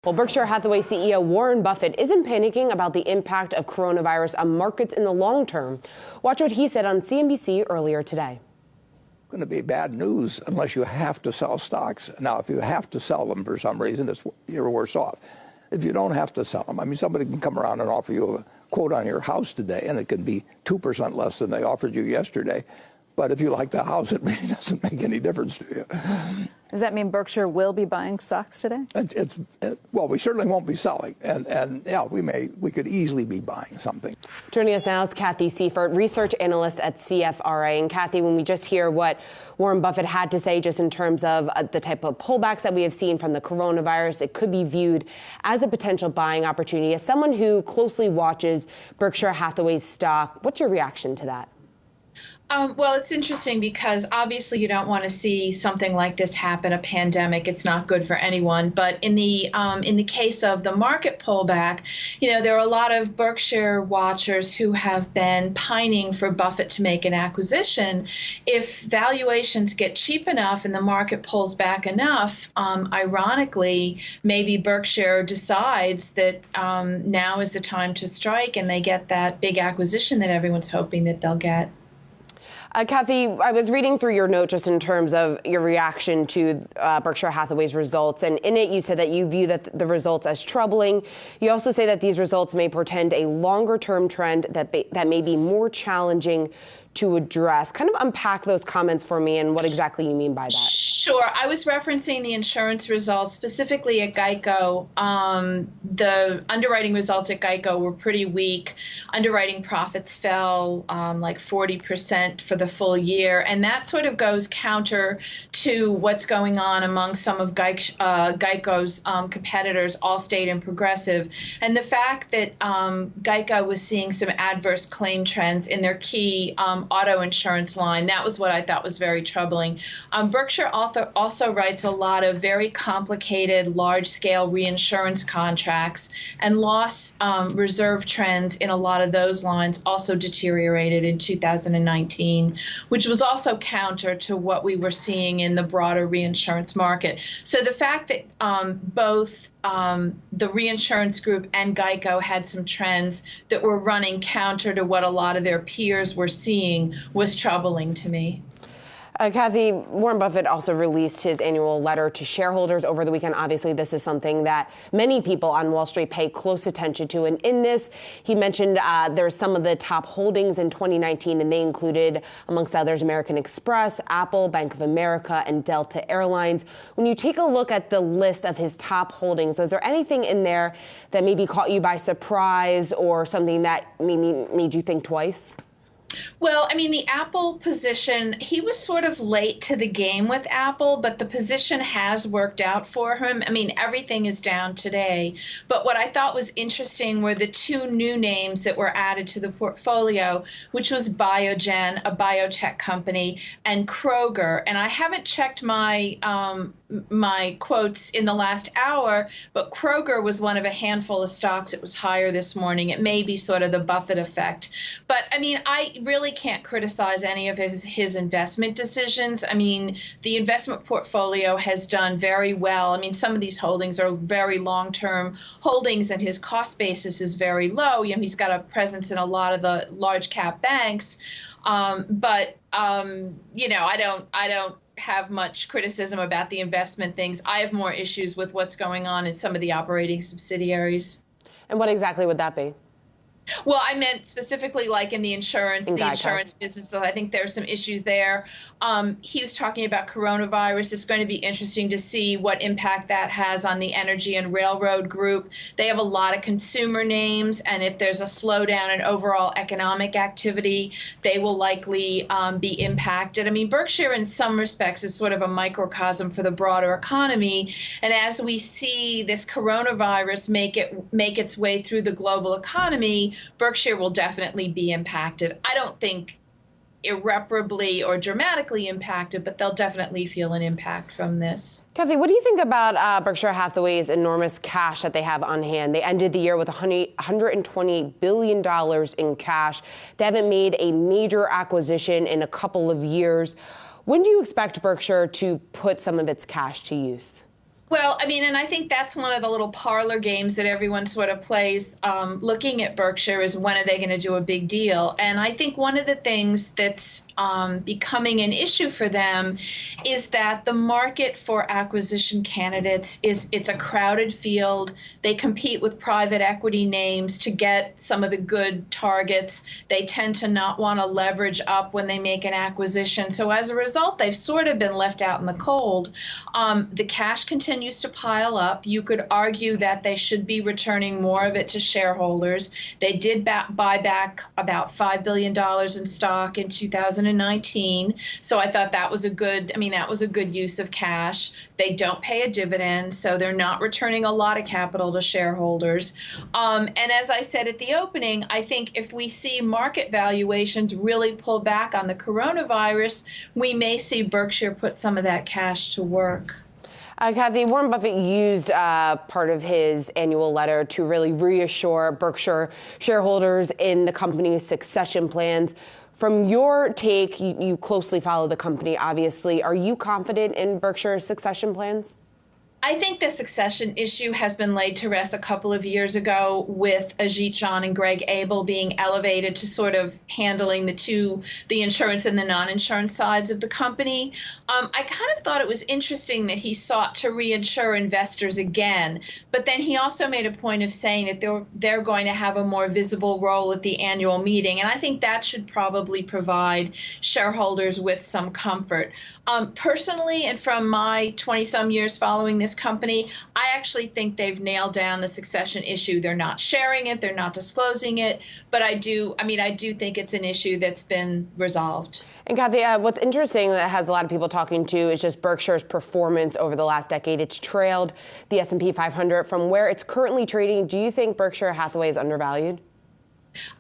Well, Berkshire Hathaway CEO Warren Buffett isn't panicking about the impact of coronavirus on markets in the long term. Watch what he said on CNBC earlier today. It's going to be bad news unless you have to sell stocks. Now, if you have to sell them for some reason, you're worse off. If you don't have to sell them, I mean, somebody can come around and offer you a quote on your house today, and it can be 2% less than they offered you yesterday. But if you like the house, it really doesn't make any difference to you. Does that mean Berkshire will be buying stocks today? Well, we certainly won't be selling, and yeah, we could easily be buying something. Joining us now is Cathy Seifert, research analyst at CFRA. And Cathy, when we just hear what Warren Buffett had to say just in terms of the type of pullbacks that we have seen from the coronavirus, it could be viewed as a potential buying opportunity. As someone who closely watches Berkshire Hathaway's stock, what's your reaction to that? Well, it's interesting because obviously you don't want to see something like this happen, a pandemic. It's not good for anyone. But in the case of the market pullback, you know, there are a lot of Berkshire watchers who have been pining for Buffett to make an acquisition. If valuations get cheap enough and the market pulls back enough, ironically, maybe Berkshire decides that now is the time to strike and they get that big acquisition that everyone's hoping that they'll get. Cathy, I was reading through your note just in terms of your reaction to Berkshire Hathaway's results. And in it, you said that you view the results as troubling. You also say that these results may portend a longer-term trend that may be more challenging to address. Kind of unpack those comments for me and what exactly you mean by that. Sure. I was referencing the insurance results, specifically at Geico. The underwriting results at Geico were pretty weak. Underwriting profits fell like 40% for the full year. And that sort of goes counter to what's going on among some of Geico's competitors, Allstate and Progressive. And the fact that Geico was seeing some adverse claim trends in their key auto insurance line, that was what I thought was very troubling. Berkshire also writes a lot of very complicated, large-scale reinsurance contracts, and loss reserve trends in a lot of those lines also deteriorated in 2019, which was also counter to what we were seeing in the broader reinsurance market. So the fact that both the reinsurance group and Geico had some trends that were running counter to what a lot of their peers were seeing was troubling to me. Cathy, Warren Buffett also released his annual letter to shareholders over the weekend. Obviously, this is something that many people on Wall Street pay close attention to. And in this, he mentioned there's some of the top holdings in 2019, and they included, amongst others, American Express, Apple, Bank of America, and Delta Airlines. When you take a look at the list of his top holdings, is there anything in there that maybe caught you by surprise or something that maybe made you think twice? Well, I mean, the Apple position, he was sort of late to the game with Apple, but the position has worked out for him. I mean, everything is down today. But what I thought was interesting were the two new names that were added to the portfolio, which was Biogen, a biotech company, and Kroger. And I haven't checked my quotes in the last hour, but Kroger was one of a handful of stocks that was higher this morning. It may be sort of the Buffett effect. But I mean, I really can't criticize any of his investment decisions. I mean, the investment portfolio has done very well. I mean, some of these holdings are very long-term holdings, and his cost basis is very low. You know, he's got a presence in a lot of the large cap banks. But you know, I don't have much criticism about the investment things. I have more issues with what's going on in some of the operating subsidiaries. And what exactly would that be? Well, I meant specifically like in the insurance business. So I think there's some issues there. He was talking about coronavirus. It's going to be interesting to see what impact that has on the energy and railroad group. They have a lot of consumer names, and if there's a slowdown in overall economic activity, they will likely be impacted. I mean, Berkshire in some respects is sort of a microcosm for the broader economy. And as we see this coronavirus make its way through the global economy, Berkshire will definitely be impacted. I don't think irreparably or dramatically impacted, but they'll definitely feel an impact from this. Cathy, what do you think about Berkshire Hathaway's enormous cash that they have on hand? They ended the year with $120 billion in cash. They haven't made a major acquisition in a couple of years. When do you expect Berkshire to put some of its cash to use? Well, I mean, and I think that's one of the little parlor games that everyone sort of plays looking at Berkshire is when are they going to do a big deal? And I think one of the things that's becoming an issue for them is that the market for acquisition candidates it's a crowded field. They compete with private equity names to get some of the good targets. They tend to not want to leverage up when they make an acquisition. So as a result, they've sort of been left out in the cold. The cash continues to pile up. You could argue that they should be returning more of it to shareholders. They did buy back about $5 billion in stock in 2019. So I thought that was a good use of cash. They don't pay a dividend, so they're not returning a lot of capital to shareholders. And as I said at the opening, I think if we see market valuations really pull back on the coronavirus, we may see Berkshire put some of that cash to work. Cathy, Warren Buffett used part of his annual letter to really reassure Berkshire shareholders in the company's succession plans. From your take, you closely follow the company, obviously. Are you confident in Berkshire's succession plans? I think the succession issue has been laid to rest a couple of years ago with Ajit Jain and Greg Abel being elevated to sort of handling the insurance and the non-insurance sides of the company. I kind of thought it was interesting that he sought to reinsure investors again, but then he also made a point of saying that they're going to have a more visible role at the annual meeting, and I think that should probably provide shareholders with some comfort. Personally, and from my 20-some years following this company, I actually think they've nailed down the succession issue. They're not sharing it, they're not disclosing it, but I do think it's an issue that's been resolved. And Cathy, what's interesting that has a lot of people talking to is just Berkshire's performance over the last decade. It's trailed the S&P 500 from where it's currently trading. Do you think Berkshire Hathaway is undervalued?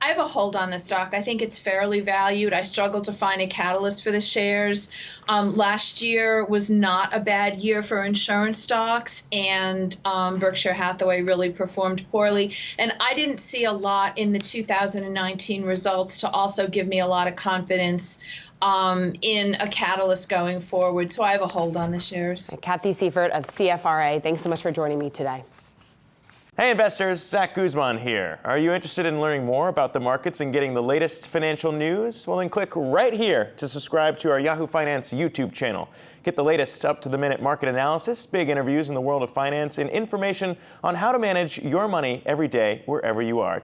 I have a hold on the stock. I think it's fairly valued. I struggle to find a catalyst for the shares. Last year was not a bad year for insurance stocks, and Berkshire Hathaway really performed poorly. And I didn't see a lot in the 2019 results to also give me a lot of confidence in a catalyst going forward. So I have a hold on the shares. Cathy Seifert of CFRA, thanks so much for joining me today. Hey investors, Zach Guzman here. Are you interested in learning more about the markets and getting the latest financial news? Well, then click right here to subscribe to our Yahoo Finance YouTube channel. Get the latest up-to-the-minute market analysis, big interviews in the world of finance, and information on how to manage your money every day wherever you are.